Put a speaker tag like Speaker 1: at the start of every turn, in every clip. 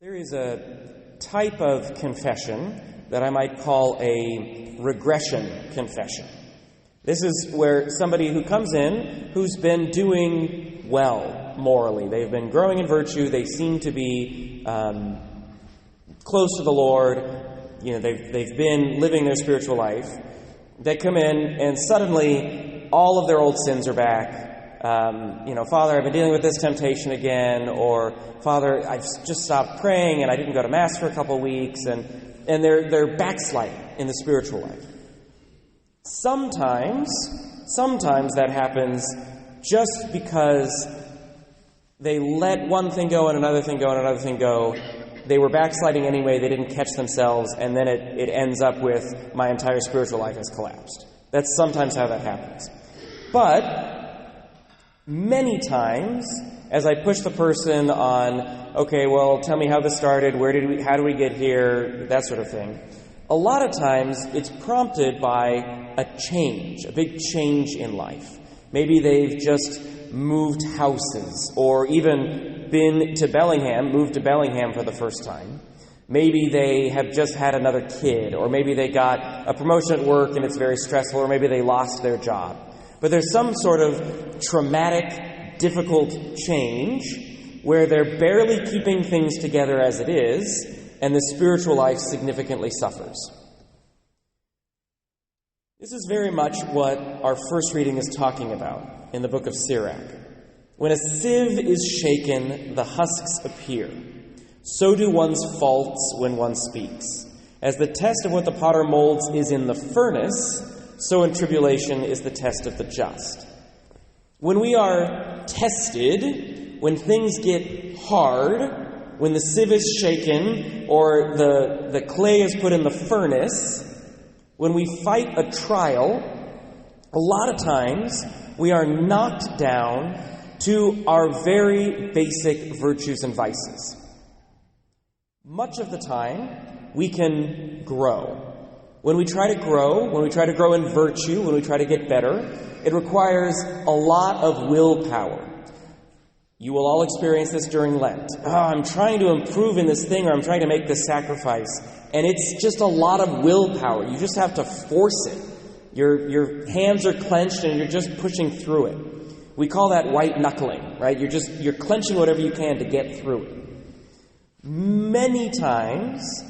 Speaker 1: There is a type of confession that I might call a regression confession. This is where somebody who comes in who's been doing well morally. They've been growing in virtue. They seem to be close to the Lord. They've been living their spiritual life. They come in and suddenly all of their old sins are back. Father, I've been dealing with this temptation again, or Father, I've just stopped praying and I didn't go to Mass for a couple of weeks, and they're backsliding in the spiritual life. Sometimes that happens just because they let one thing go and another thing go and another thing go. They were backsliding anyway, they didn't catch themselves, and then it ends up with my entire spiritual life has collapsed. That's sometimes how that happens. But many times, as I push the person on, okay, well, tell me how this started, how do we get here, that sort of thing, a lot of times it's prompted by a big change in life. Maybe they've just moved houses, or even moved to Bellingham for the first time. Maybe they have just had another kid, or maybe they got a promotion at work and it's very stressful, or maybe they lost their job. But there's some sort of traumatic, difficult change where they're barely keeping things together as it is, and the spiritual life significantly suffers. This is very much what our first reading is talking about in the book of Sirach. When a sieve is shaken, the husks appear. So do one's faults when one speaks. As the test of what the potter molds is in the furnace, so in tribulation is the test of the just. When we are tested, when things get hard, when the sieve is shaken or the clay is put in the furnace, when we fight a trial, a lot of times we are knocked down to our very basic virtues and vices. Much of the time, we can grow. When we try to grow in virtue, when we try to get better, it requires a lot of willpower. You will all experience this during Lent. I'm trying to improve in this thing, or I'm trying to make this sacrifice. And it's just a lot of willpower. You just have to force it. Your hands are clenched and you're just pushing through it. We call that white knuckling, right? You're clenching whatever you can to get through it. Many times,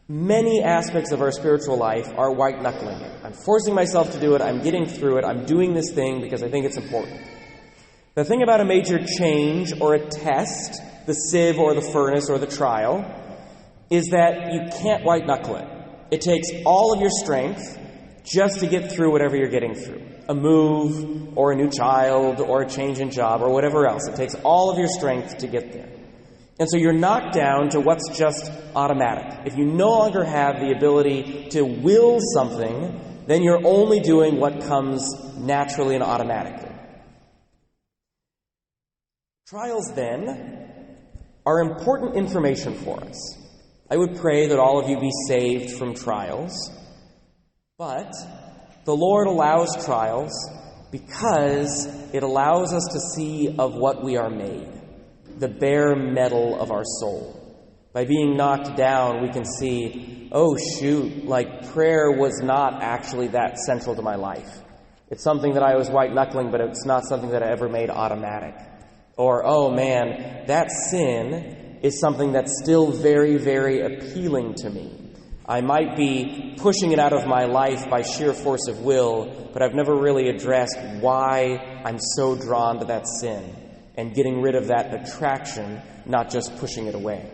Speaker 1: many aspects of our spiritual life are white knuckling it. I'm forcing myself to do it. I'm getting through it. I'm doing this thing because I think it's important. The thing about a major change or a test, the sieve or the furnace or the trial, is that you can't white knuckle it. It takes all of your strength just to get through whatever you're getting through. A move or a new child or a change in job or whatever else. It takes all of your strength to get there. And so you're knocked down to what's just automatic. If you no longer have the ability to will something, then you're only doing what comes naturally and automatically. Trials, then, are important information for us. I would pray that all of you be saved from trials, but the Lord allows trials because it allows us to see of what we are made. The bare metal of our soul. By being knocked down, we can see, prayer was not actually that central to my life. It's something that I was white-knuckling, but it's not something that I ever made automatic. Or, that sin is something that's still very, very appealing to me. I might be pushing it out of my life by sheer force of will, but I've never really addressed why I'm so drawn to that sin. And getting rid of that attraction, not just pushing it away.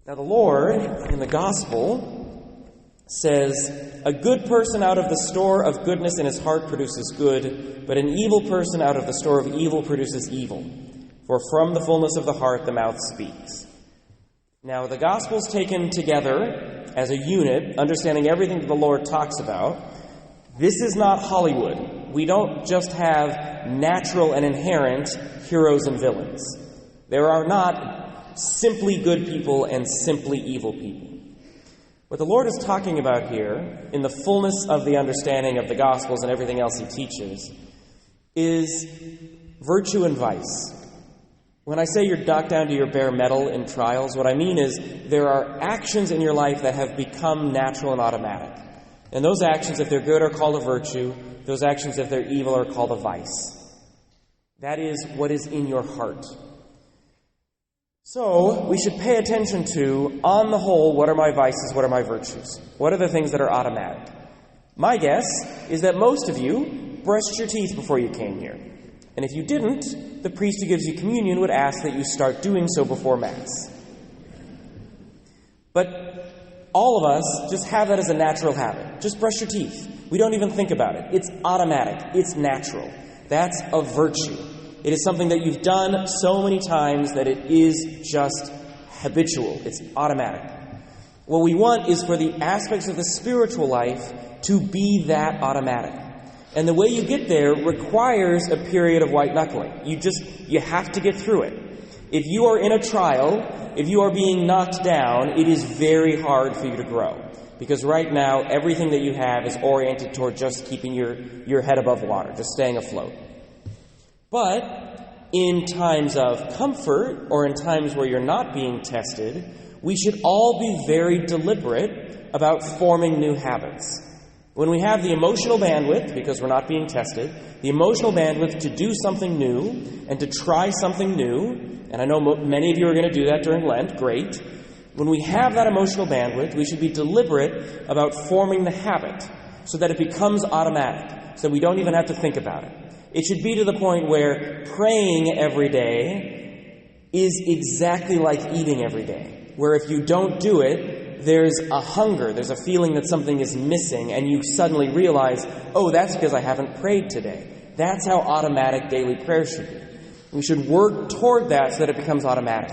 Speaker 1: Now the Lord, in the Gospel, says, "A good person out of the store of goodness in his heart produces good, but an evil person out of the store of evil produces evil. For from the fullness of the heart the mouth speaks." Now the Gospel's taken together as a unit, understanding everything that the Lord talks about. This is not Hollywood. We don't just have natural and inherent heroes and villains. There are not simply good people and simply evil people. What the Lord is talking about here, in the fullness of the understanding of the Gospels and everything else he teaches, is virtue and vice. When I say you're knocked down to your bare metal in trials, what I mean is there are actions in your life that have become natural and automatic. And those actions, if they're good, are called a virtue. Those actions, if they're evil, are called a vice. That is what is in your heart. So, we should pay attention to, on the whole, what are my vices, what are my virtues? What are the things that are automatic? My guess is that most of you brushed your teeth before you came here. And if you didn't, the priest who gives you communion would ask that you start doing so before Mass. But all of us just have that as a natural habit. Just brush your teeth. We don't even think about it. It's automatic. It's natural. That's a virtue. It is something that you've done so many times that it is just habitual. It's automatic. What we want is for the aspects of the spiritual life to be that automatic. And the way you get there requires a period of white-knuckling. You have to get through it. If you are in a trial, if you are being knocked down, it is very hard for you to grow. Because right now, everything that you have is oriented toward just keeping your head above water, just staying afloat. But in times of comfort, or in times where you're not being tested, we should all be very deliberate about forming new habits. When we have the emotional bandwidth, because we're not being tested, the emotional bandwidth to do something new and to try something new, and I know many of you are going to do that during Lent, great. When we have that emotional bandwidth, we should be deliberate about forming the habit so that it becomes automatic, so we don't even have to think about it. It should be to the point where praying every day is exactly like eating every day, where if you don't do it, there's a hunger, there's a feeling that something is missing, and you suddenly realize, oh, that's because I haven't prayed today. That's how automatic daily prayer should be. We should work toward that so that it becomes automatic.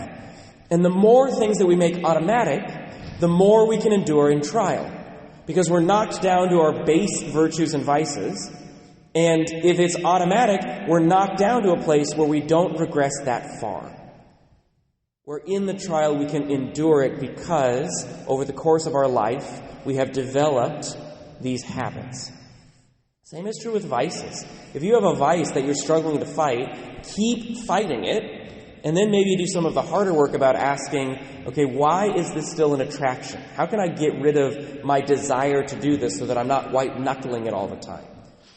Speaker 1: And the more things that we make automatic, the more we can endure in trial. Because we're knocked down to our base virtues and vices, and if it's automatic, we're knocked down to a place where we don't regress that far. Where in the trial we can endure it because over the course of our life we have developed these habits. Same is true with vices. If you have a vice that you're struggling to fight, keep fighting it, and then maybe do some of the harder work about asking, okay, why is this still an attraction? How can I get rid of my desire to do this so that I'm not white-knuckling it all the time?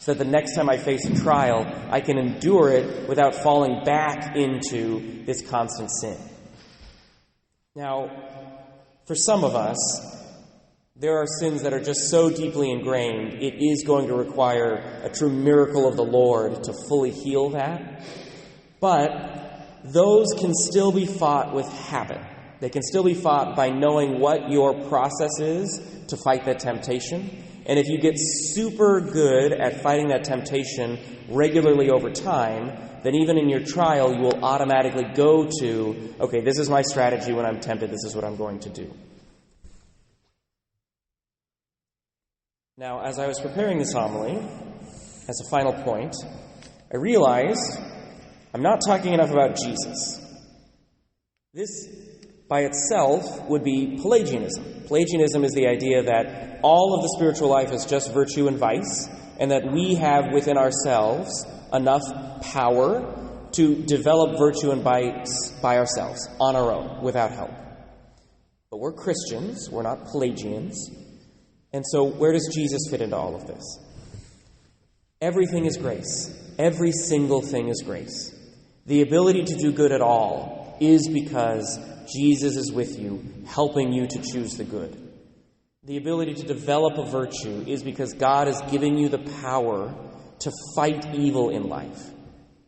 Speaker 1: So that the next time I face a trial, I can endure it without falling back into this constant sin. Now, for some of us, there are sins that are just so deeply ingrained, it is going to require a true miracle of the Lord to fully heal that. But those can still be fought with habit. They can still be fought by knowing what your process is to fight that temptation. And if you get super good at fighting that temptation regularly over time, then even in your trial, you will automatically go to, okay, this is my strategy when I'm tempted, this is what I'm going to do. Now, as I was preparing this homily, as a final point, I realized I'm not talking enough about Jesus. This, by itself, would be Pelagianism. Pelagianism is the idea that all of the spiritual life is just virtue and vice, and that we have within ourselves enough power to develop virtue and vice by ourselves, on our own, without help. But we're Christians, we're not Pelagians. And so where does Jesus fit into all of this? Everything is grace. Every single thing is grace. The ability to do good at all is because Jesus is with you, helping you to choose the good. The ability to develop a virtue is because God is giving you the power to fight evil in life.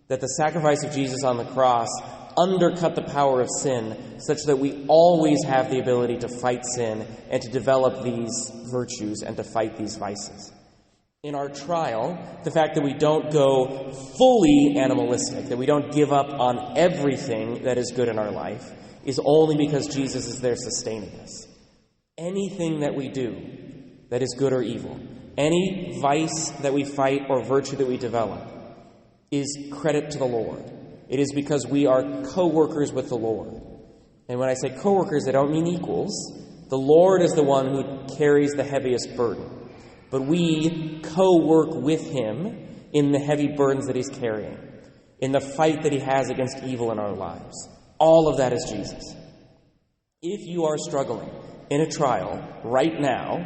Speaker 1: That the sacrifice of Jesus on the cross undercut the power of sin such that we always have the ability to fight sin and to develop these virtues and to fight these vices. In our trial, the fact that we don't go fully animalistic, that we don't give up on everything that is good in our life, is only because Jesus is there sustaining us. Anything that we do that is good or evil, any vice that we fight or virtue that we develop, is credit to the Lord. It is because we are co-workers with the Lord. And when I say co-workers, I don't mean equals. The Lord is the one who carries the heaviest burden. But we co-work with him in the heavy burdens that he's carrying. in the fight that he has against evil in our lives. All of that is Jesus. If you are struggling in a trial right now,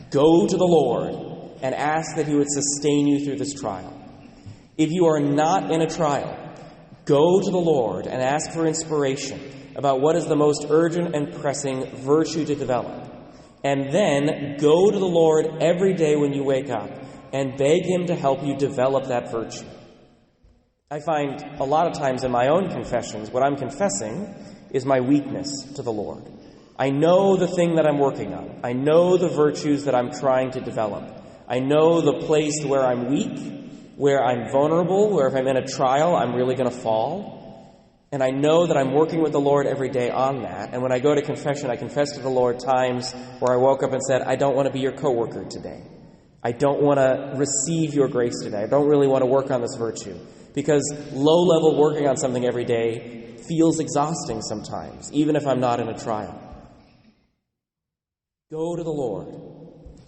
Speaker 1: go to the Lord and ask that he would sustain you through this trial. If you are not in a trial, go to the Lord and ask for inspiration about what is the most urgent and pressing virtue to develop. And then go to the Lord every day when you wake up and beg him to help you develop that virtue. I find a lot of times in my own confessions, what I'm confessing is my weakness to the Lord. I know the thing that I'm working on. I know the virtues that I'm trying to develop. I know the place where I'm weak, where I'm vulnerable, where if I'm in a trial, I'm really going to fall. And I know that I'm working with the Lord every day on that. And when I go to confession, I confess to the Lord times where I woke up and said, I don't want to be your coworker today. I don't want to receive your grace today. I don't really want to work on this virtue. Because low-level working on something every day feels exhausting sometimes, even if I'm not in a trial. Go to the Lord.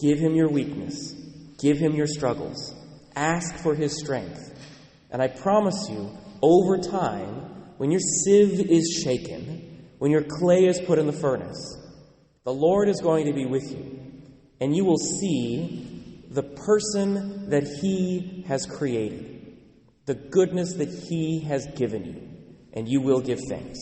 Speaker 1: Give him your weakness. Give him your struggles. Ask for his strength. And I promise you, over time, when your sieve is shaken, when your clay is put in the furnace, the Lord is going to be with you. And you will see the person that he has created, the goodness that he has given you, and you will give thanks.